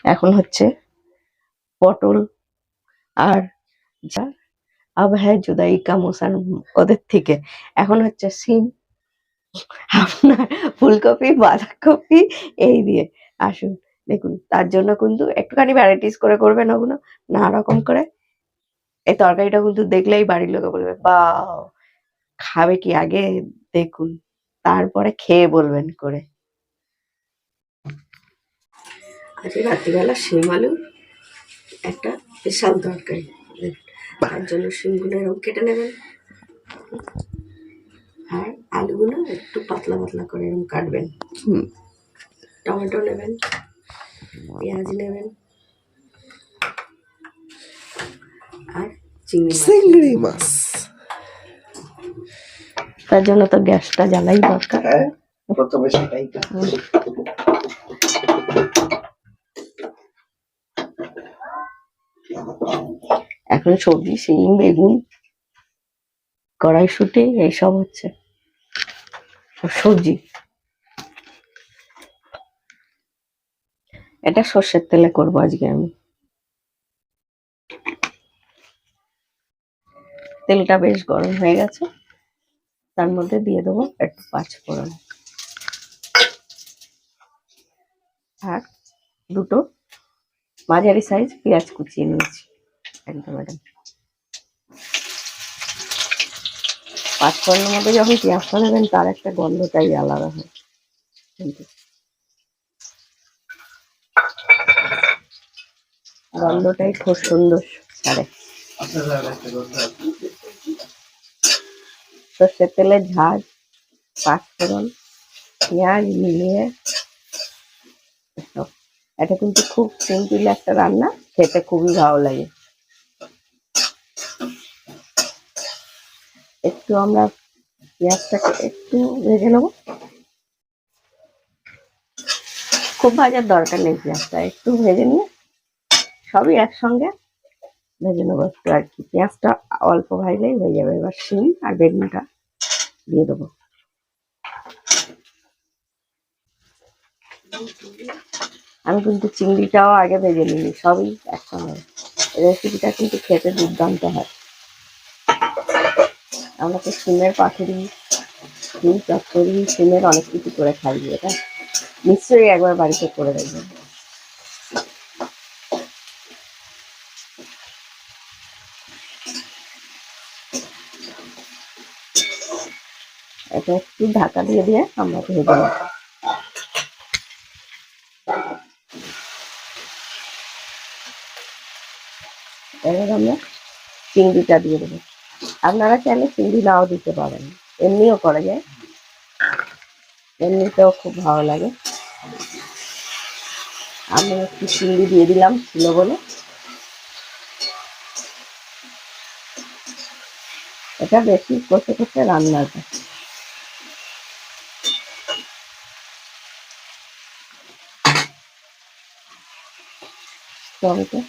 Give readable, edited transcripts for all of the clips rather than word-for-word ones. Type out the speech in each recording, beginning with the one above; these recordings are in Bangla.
এখন হচ্ছে পটল আর যা আব হ্যাঁ জুদাই কা মৌসুম ওদের থেকে এখন হচ্ছে সিম আপনার ফুলকপি বাঁধাকপি এই দিয়ে আসুন দেখুন। তার জন্য কিন্তু একটুখানি ভ্যারাইটিস করে করবেন ওগুলো নানা রকম করে। এই তরকারিটা কিন্তু দেখলেই বাড়ির লোকে বলবে বাহ, খাবে কি আগে দেখুন, তারপরে খেয়ে বলবেন করে। আজকে রাত্রিবেলা শিম আলু একটা বিশাল তরকারি। তার জন্য শিমগুলো এরকম কেটে নেবেন আর আলুগুলো একটু পাতলা পাতলা করে এরকম কাটবেন। টমেটো নেবেন, পেঁয়াজ নেবেন আর চিংড়ি মাছ। তার জন্য তো গ্যাসটা জ্বালাই দরকার। প্রথমে সেটাই এখন সবজি শিম বেগুন কড়াইশুঁটি এইসব হচ্ছে সবজি। এটা সর্ষের তেলে করবো আজকে আমি। তেলটা বেশ গরম হয়ে গেছে, তার মধ্যে দিয়ে দেবো একটু পাঁচফোড়ন আর দুটো মাঝারি সাইজ পেঁয়াজ কুচিয়ে নিয়েছি একদম একদম। পাঁচফোড়নের মধ্যে যখন পেঁয়াজটা নেবেন তার একটা গন্ধটাই আলাদা হয় কিন্তু গন্ধটাই খুব সুন্দর ছাড়ে। সর্ষের তেলের ঝাঁজ পাঁচফোড়ন পেঁয়াজ মিলিয়ে এটা কিন্তু খুব সিম্পল একটা রান্না, খেতে খুবই ভালো লাগে। একটু আমরা পেঁয়াজটাকে একটু ভেজে নেবো, খুব ভাজার দরকার নেই, পেঁয়াজটা একটু ভেজে নিয়ে সবই একসঙ্গে ভেজে নেবো একটু আর কি। পেঁয়াজটা অল্প ভাজলেই হয়ে যাবে। এবার শিম আর বেগুনটা দিয়ে দেবো। আমি কিন্তু চিংড়িটাও আগে ভেজে নিই, সবই একসঙ্গে। রেসিপিটা কিন্তু খেতে দুর্দান্ত হয়। আমরা তো শিমের পাতুরি, শিম চচ্চড়ি, শিমের অনেক কিছু করে খাই। এটা নিশ্চয়ই একবার বাড়িতে করে দেখবেন। এটা একটু ঢাকা দিয়ে দিয়ে আমরা ভেজে নেব। এবার আমরা চিংড়িটা দিয়ে দেবো। আপনারা চাইলে চিংড়ি নাও দিতে পারেন, এমনিও করা যায়, এমনিতেও খুব ভালো লাগে। আমি একটু চিংড়ি দিয়ে দিলাম ছিল বলে। এটা বেশি কষে কষে রান্না হয়। টমেটো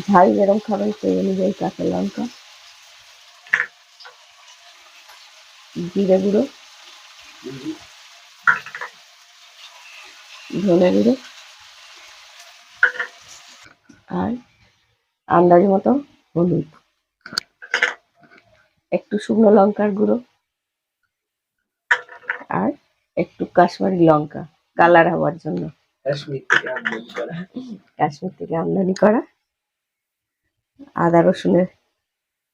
ঝাল যেরকম খাবেন সেই অনুযায়ী কাঁচা লঙ্কা, জিরে গুঁড়ো, ধনে গুঁড়ো আর আন্দাজ মতো হলুদ, একটু শুকনো লঙ্কার গুঁড়ো আর একটু কাশ্মীরি লঙ্কা কালার হওয়ার জন্য। কাশ্মীর থেকে আমদানি করা আদা রসুনের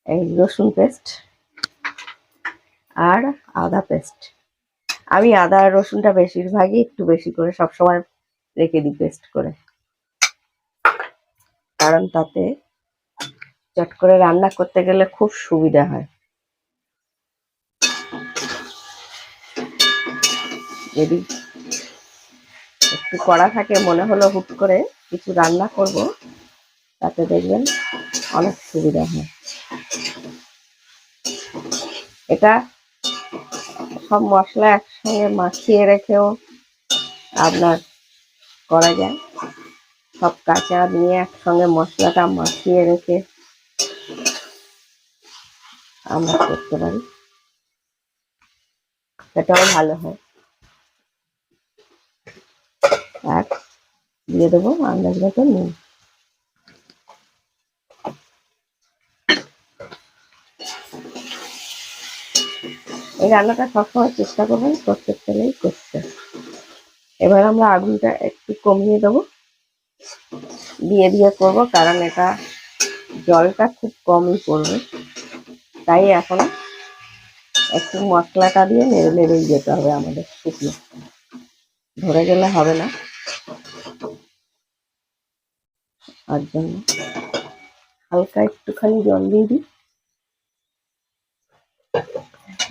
এই রসুন পেস্ট আর আদা পেস্ট। আমি আদা আর রসুনটা বেশিরভাগই একটু বেশি করে সবসময় রেখে দিই পেস্ট করে, কারণ তাতে চট করে রান্না করতে গেলে খুব সুবিধা হয়। যদি একটু কড়া থাকে, মনে হলো হুট করে কিছু রান্না করব, তাতে দেখবেন অনেক সুবিধা হয়। এটা সব মশলা একসঙ্গে মাখিয়ে রেখেও আপনার করা যায়। সব কাঁচা নিয়ে একসঙ্গে মশলাটা মাখিয়ে রেখে আমরা করতে পারি, সেটাও ভালো হয়। আর দিয়ে দেবো আন্দাজ মতো নুন। এই রান্নাটা সবসময় চেষ্টা করবেন সর্ষের তেলেই করতে। এবার আমরা আগুনটা একটু কমিয়ে দেবো, দিয়ে করবো, কারণ এটা জলটা খুব কমই পড়বে, তাই এখন একটু মশলাটা দিয়ে নেড়ে নেড়েই যেতে হবে আমাদের, শুকনো ধরে গেলে হবে না। তার জন্য হালকা একটুখানি জল দিয়ে দিই।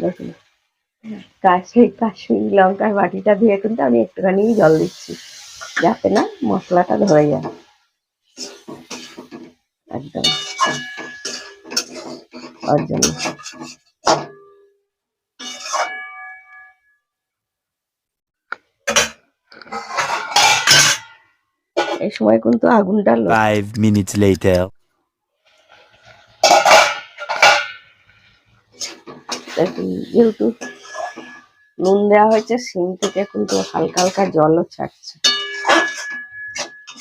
দেখুন কাশ্মীরি লঙ্কার বাটিটা দিয়ে কিন্তু আমি একটুখানি জল দিচ্ছি, যাতে না মশলাটা ধরে যায় একদম। তার জন্য এই সময় কিন্তু আগুনটা লো। 5 minutes later. যেহেতু নুন দেওয়া হয়েছে, সিম থেকে কিন্তু হালকা হালকা জলও ছাড়ছে,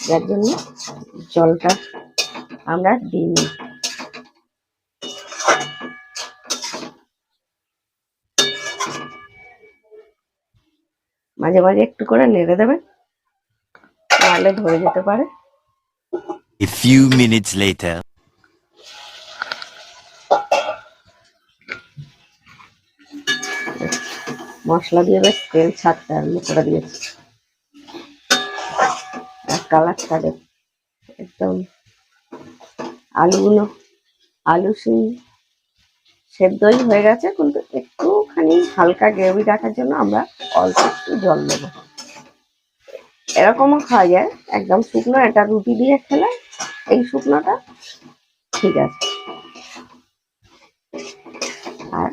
যার জন্য জলটা আমরা দিইনি। মাঝে মাঝে একটু করে নেড়ে দেবেন, নাহলে ধরে যেতে পারে। A few minutes later. মশলা দিয়ে বেশ তেল ছাড়তে আরম্ভ করে দিয়েছি, আর কালারটা দেখ একদম। আলু সিম সেদ্ধই হয়ে গেছে, কিন্তু একটুখানি হালকা গ্রেভি রাখার জন্য আমরা অল্প একটু জল দেবো। এরকমও খাওয়া যায় একদম শুকনো, এটা রুটি দিয়ে খেলে এই শুকনোটা ঠিক আছে, আর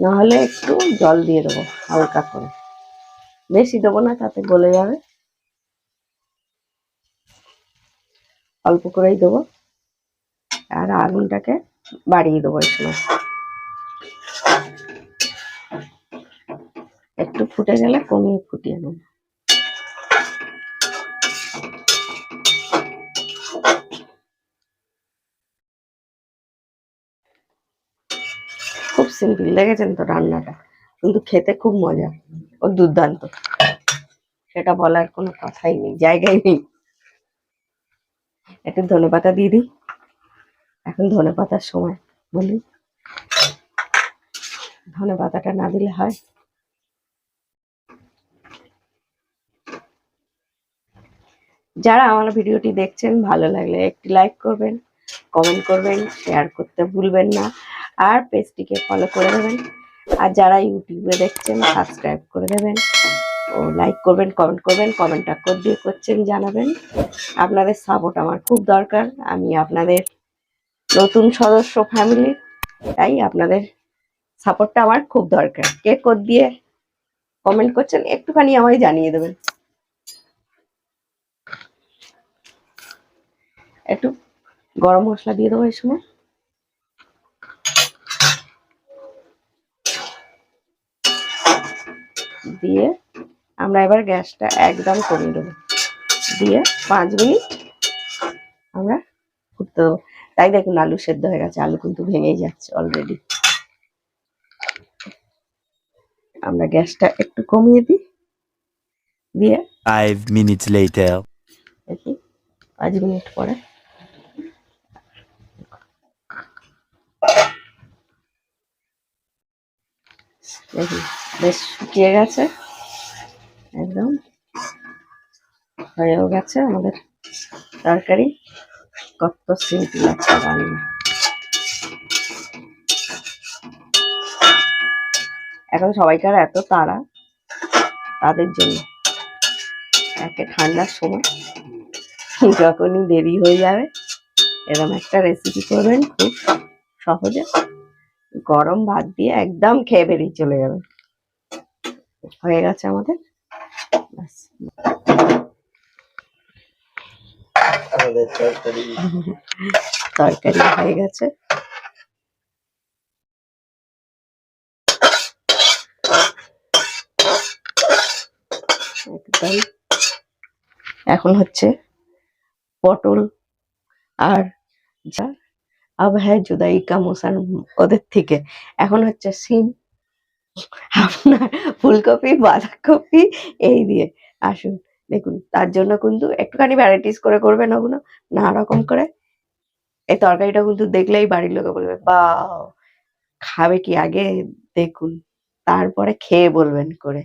নাহলে একটু জল দিয়ে দেবো হালকা করে, বেশি দেবো না, তাতে গলে যাবে, অল্প করেই দেবো। আর আগুনটাকে বাড়িয়ে দেবো এই সময়, একটু ফুটে গেলে কমিয়ে ফুটিয়ে নেবো। খুব সিম্পল, দেখেছেন তো রান্নাটা, কিন্তু খেতে খুব মজা ও দুর্দান্ত, সেটা বলার কোনো কথাই নেই, জায়গায় নেই। একটু ধনেপাতা দিয়ে দিই, এখন ধনেপাতার সময়, বলি ধনেপাতাটা না দিলে হয়। যারা আমার ভিডিওটি দেখছেন, ভালো লাগলে একটি লাইক করবেন, কমেন্ট করবেন, শেয়ার করতে ভুলবেন না, আর পেজটিকে ফলো করে দেবেন। আর যারা ইউটিউবে দেখছেন, সাবস্ক্রাইব করে দেবেন ও লাইক করবেন, কমেন্ট করবেন, কমেন্টটা কোড দিয়ে করছেন জানাবেন। আপনাদের সাপোর্ট আমার খুব দরকার, আমি আপনাদের নতুন সদস্য ফ্যামিলির, তাই আপনাদের সাপোর্টটা আমার খুব দরকার। কে কোড দিয়ে কমেন্ট করছেন একটুখানি আমায় জানিয়ে দেবেন। একটু গরম মশলা দিয়ে দেবো এই সময়, দিয়ে আমরা এবার গ্যাসটা একদম কমিয়ে দেবো, দিয়ে 5 মিনিট আমরা ফুটতে দেবো। তাই দেখুন আলু সেদ্ধ হয়ে গেছে, আলু কিন্তু ভেঙেই যাচ্ছে অলরেডি। আমরা গ্যাসটা একটু কমিয়ে দিই, দিয়ে 5 minutes later. দেখি 5 মিনিট পরে দেখি বেশ শুকিয়ে গেছে, একদম হয়েও গেছে আমাদের তরকারি। কত সিম্পল একটা রান্না। এখন সবাইকার এত তাড়া, তাদের জন্য একে ঠান্ডার সময় যখনই দেরি হয়ে যাবে এরকম একটা রেসিপি করবেন, খুব সহজে গরম ভাত দিয়ে একদম খেয়ে বেরিয়ে চলে যাবে। হয়ে গেছে আমাদের, তরকারি হয়ে গেছে। একদম এখন হচ্ছে পটল আর যা अब है जुदाई का मौसम ওদের থেকে। এখন হচ্ছে সিম, আপনার ফুলকপি, বাঁধাকপি এই দিয়ে। আসুন দেখুন, তার জন্য কিন্তু একটুখানি ভ্যারাইটিস করে করবেন ওগুলো, নানা রকম করে। এই তরকারিটা কিন্তু দেখলেই বাড়ির লোকে বলবে, বাহ! খাবে কি আগে দেখুন, তারপরে খেয়ে বলবেন করে।